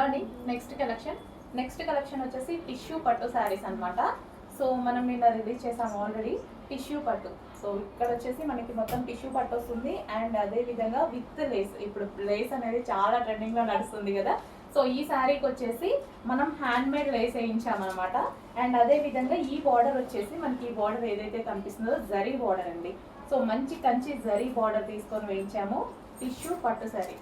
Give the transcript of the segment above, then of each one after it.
అలానే next collection వచ్చేసి tissue పట్టు శారీస్ అనమాట. సో మనం నిన్న రిలీజ్ చేసాము ఆల్రెడీ టిష్యూ పట్టు. సో ఇక్కడ వచ్చేసి మనకి మొత్తం టిష్యూ పట్టు వస్తుంది. అండ్ అదే విధంగా విత్ లేస్, ఇప్పుడు లేస్ అనేది చాలా ట్రెండింగ్లో నడుస్తుంది కదా. సో ఈ శారీకి వచ్చేసి మనం హ్యాండ్ మేడ్ లేస్ వేయించామన్నమాట. అండ్ అదే విధంగా ఈ బార్డర్ వచ్చేసి మనకి ఈ బార్డర్ ఏదైతే కనిపిస్తుందో జరీ బార్డర్ అండి. సో మంచి కంచి జరీ బార్డర్ తీసుకొని వేయించాము. టిష్యూ పట్టు శారీ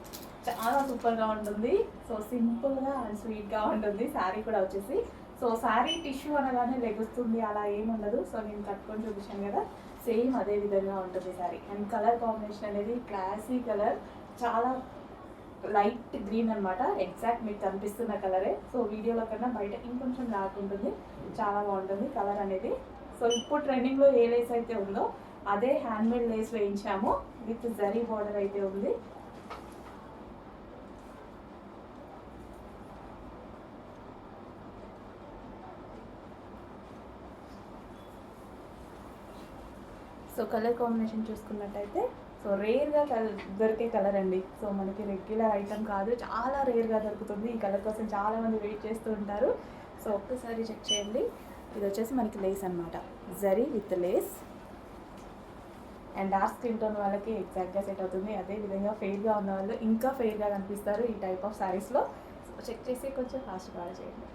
చాలా సూపర్గా ఉంటుంది. సో సింపుల్గా అండ్ స్వీట్గా ఉంటుంది శారీ కూడా వచ్చేసి. సో శారీ టిష్యూ అనగానే లెగుస్తుంది అలా ఏముండదు. సో నేను కట్టుకొని చూపించాను కదా, సేమ్ అదే విధంగా ఉంటుంది శారీ. అండ్ కలర్ కాంబినేషన్ అనేది క్లాసీ కలర్, చాలా లైట్ గ్రీన్ అనమాట. ఎగ్జాక్ట్ మీకు కనిపిస్తున్న కలరే. సో వీడియోలో కన్నా బయట ఇంకొంచెం డార్క్ ఉంటుంది, చాలా బాగుంటుంది కలర్ అనేది. సో ఇప్పుడు ట్రెండింగ్లో ఏ లేస్ అయితే ఉందో అదే హ్యాండ్మేడ్ లేస్ వేయించాము. విత్ జరీ బార్డర్ అయితే ఉంది. సో కలర్ కాంబినేషన్ చూసుకున్నట్టయితే సో రేర్గా దొరికే కలర్ అండి. సో మనకి రెగ్యులర్ ఐటమ్ కాదు, చాలా రేర్గా దొరుకుతుంది. ఈ కలర్ కోసం చాలామంది వెయిట్ చేస్తూ ఉంటారు. సో ఒక్కసారి చెక్ చేయండి. ఇది వచ్చేసి మనకి లేస్ అనమాట, zari with lace. And dark skin tone వాళ్ళకి ఎగ్జాక్ట్గా సెట్ అవుతుంది. అదేవిధంగా ఫెయిర్గా ఉన్న వాళ్ళు ఇంకా ఫెయిర్గా కనిపిస్తారు ఈ టైప్ ఆఫ్ శారీస్లో. సో చెక్ చేసి కొంచెం ఫాస్ట్గా చేయండి.